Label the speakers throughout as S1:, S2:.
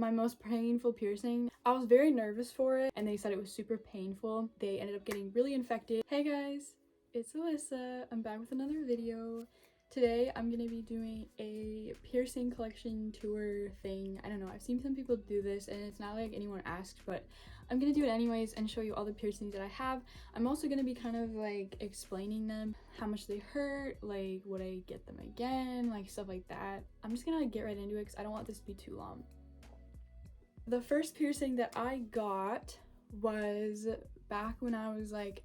S1: my most painful piercing. I was very nervous for it and they said it was super painful. They ended up getting really infected. Hey guys, it's Alyssa. I'm back with another video. Today I'm gonna be doing a piercing collection tour thing. I don't know, I've seen some people do this and it's not like anyone asked, but I'm gonna do it anyways and show you all the piercings that I have. I'm also gonna be kind of like explaining them, how much they hurt, like would I get them again, like stuff like that. I'm just gonna get right into it because I don't want this to be too long. The first piercing that I got was back when I was like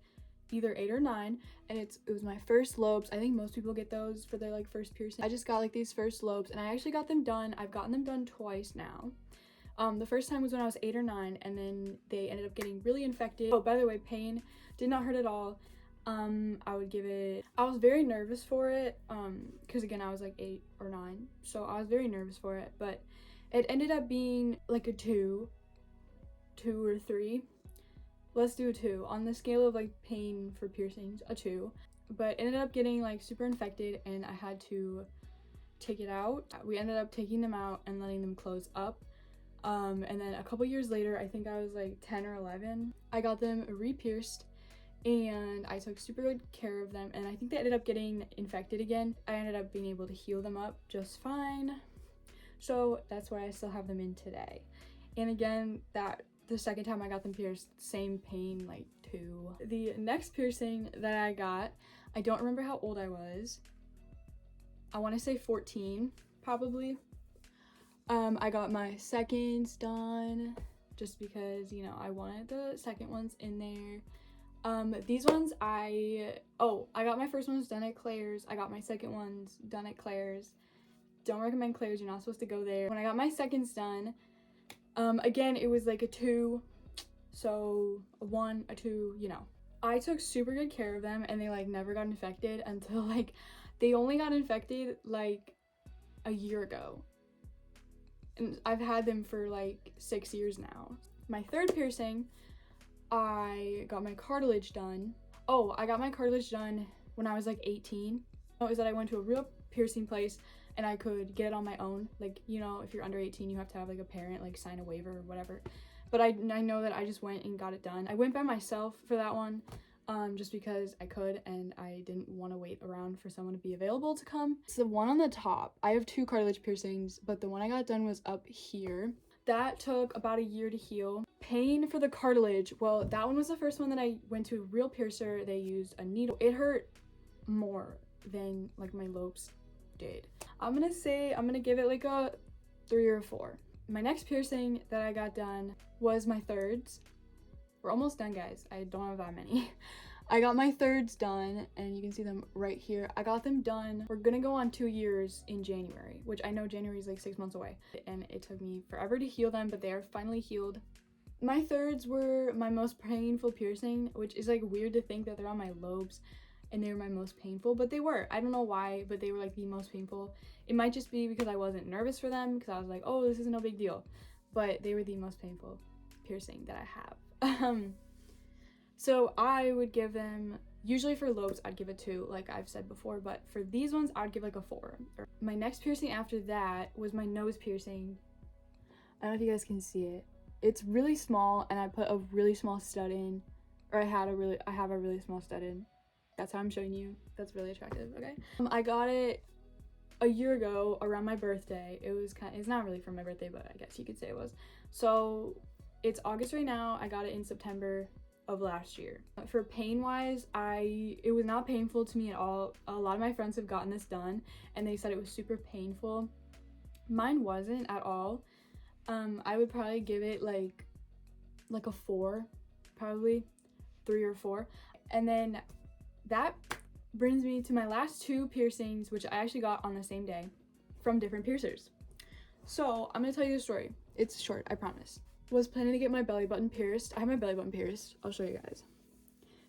S1: either 8 or 9, and it was my first lobes. I think most people get those for their like first piercing. I just got like these first lobes and I actually got them done. I've gotten them done twice now. The first time was when I was 8 or 9 and then they ended up getting really infected. Oh, by the way, pain did not hurt at all. I would give it, I was very nervous for it because again I was like 8 or 9, so I was very nervous for it, but it ended up being like a 2 or 3. Let's do a 2 on the scale of like pain for piercings, a 2. But it ended up getting like super infected and I had to take it out. We ended up taking them out and letting them close up. And then a couple years later, I think I was like 10 or 11, I got them re-pierced and I took super good care of them, and I think they ended up getting infected again. I ended up being able to heal them up just fine. So that's why I still have them in today. And again, the second time I got them pierced, same pain, like 2. The next piercing that I got, I don't remember how old I was. I want to say 14, probably. I got my seconds done just because, you know, I wanted the second ones in there. These ones I got my first ones done at Claire's. I got my second ones done at Claire's. Don't recommend Claire's, you're not supposed to go there. When I got my seconds done, again, it was like a 2, so a 1, a 2, you know. I took super good care of them and they like never got infected until like, they only got infected like a year ago. And I've had them for like 6 years now. My third piercing, I got my cartilage done. Oh, I got my cartilage done when I was like 18. It was that I went to a real piercing place and I could get it on my own. Like, you know, if you're under 18, you have to have like a parent like sign a waiver or whatever. But I know that I just went and got it done. I went by myself for that one, just because I could and I didn't want to wait around for someone to be available to come. It's the one on the top. I have 2 cartilage piercings, but the one I got done was up here. That took about a year to heal. Pain for the cartilage, well, that one was the first one that I went to a real piercer. They used a needle. It hurt more than like my lobes did. I'm gonna give it like a 3 or a 4. My next piercing that I got done was my thirds. We're almost done, guys. I don't have that many. I got my thirds done and you can see them right here. I got them done. We're gonna go on 2 years in January, which I know January is like 6 months away, and it took me forever to heal them, but they are finally healed. My thirds were my most painful piercing, which is like weird to think that they're on my lobes and they were my most painful, but they were. I don't know why, but they were like the most painful. It might just be because I wasn't nervous for them, because I was like, oh, this is no big deal, but they were the most painful piercing that I have. So I would give them, usually for lobes I'd give a 2, like I've said before, but for these ones I'd give like a 4. My next piercing after that was my nose piercing. I don't know if you guys can see it. It's really small and I put a really small stud in, or I have a really small stud in. That's how I'm showing you. That's really attractive, okay? I got it a year ago around my birthday. It's not really for my birthday, but I guess you could say it was. So it's August right now. I got it in September of last year. For pain wise, it was not painful to me at all. A lot of my friends have gotten this done and they said it was super painful. Mine wasn't at all. I would probably give it like a 4, probably 3 or 4. And then that brings me to my last 2 piercings, which I actually got on the same day from different piercers. So I'm gonna tell you the story. It's short, I promise. Was planning to get my belly button pierced. I have my belly button pierced. I'll show you guys.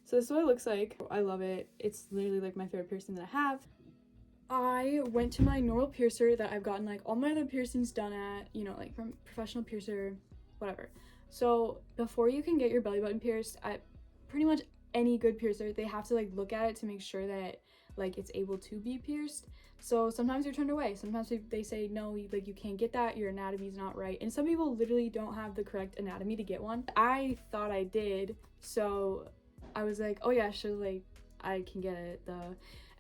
S1: So this is what it looks like. I love it. It's literally like my favorite piercing that I have. I went to my normal piercer that I've gotten like all my other piercings done at, you know, like from professional piercer, whatever. So before you can get your belly button pierced at pretty much any good piercer, they have to like look at it to make sure that like it's able to be pierced. So sometimes you're turned away. Sometimes they say, no, like you can't get that, your anatomy's not right. And some people literally don't have the correct anatomy to get one. I thought I did, so I was like, oh yeah, sure, like I can get it,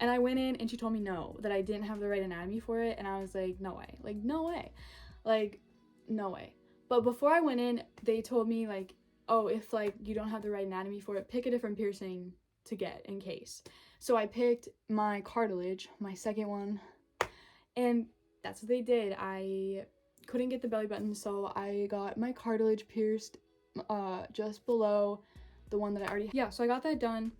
S1: and I went in and she told me no, that I didn't have the right anatomy for it, and I was like, no way, like no way, like no way. But before I went in, they told me like, oh, if like you don't have the right anatomy for it, pick a different piercing to get in case. So I picked my cartilage, my second one, and that's what they did. I couldn't get the belly button, so I got my cartilage pierced just below the one that I already had. Yeah, so I got that done.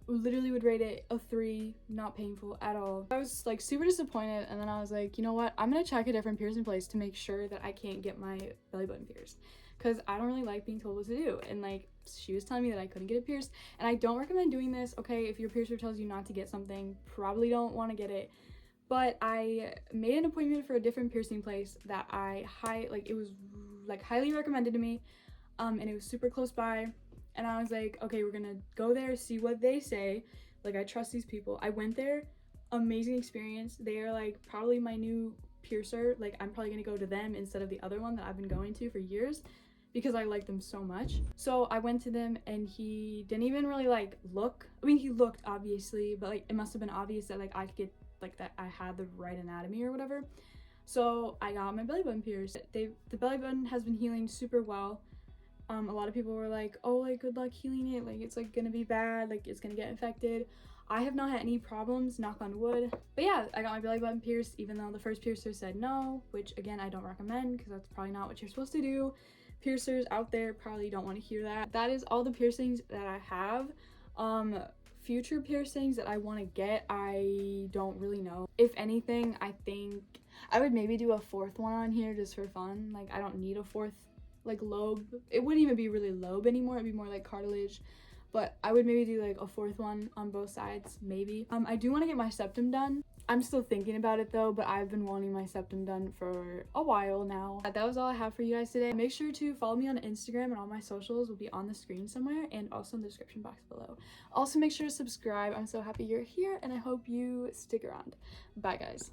S1: Literally would rate it a 3, not painful at all. I was like super disappointed, and then I was like, you know what, I'm gonna check a different piercing place to make sure that I can't get my belly button pierced, because I don't really like being told what to do. And like she was telling me that I couldn't get it pierced, and I don't recommend doing this. Okay, if your piercer tells you not to get something, probably don't want to get it. But I made an appointment for a different piercing place that it was like highly recommended to me, and it was super close by. And I was like, okay, we're gonna go there, see what they say. Like, I trust these people. I went there, amazing experience. They are like probably my new piercer. Like, I'm probably gonna go to them instead of the other one that I've been going to for years, because I like them so much. So I went to them, and he didn't even really like look. I mean, he looked obviously, but like it must have been obvious that like I could get like that I had the right anatomy or whatever. So I got my belly button pierced. The belly button has been healing super well. A lot of people were like, oh, like good luck healing it, like it's like gonna be bad, like it's gonna get infected. I have not had any problems, knock on wood. But yeah, I got my belly button pierced, even though the first piercer said no, which again I don't recommend, because that's probably not what you're supposed to do. Piercers out there probably don't want to hear that. That is all the piercings that I have. Future piercings that I want to get, I don't really know. If anything, I think I would maybe do a 4th one on here just for fun. Like, I don't need a 4th like lobe. It wouldn't even be really lobe anymore, it'd be more like cartilage. But I would maybe do like a 4th one on both sides, maybe. I do want to get my septum done. I'm still thinking about it though, but I've been wanting my septum done for a while now. That was all I have for you guys today. Make sure to follow me on Instagram, and all my socials will be on the screen somewhere and also in the description box below. Also make sure to subscribe. I'm so happy you're here, and I hope you stick around. Bye guys.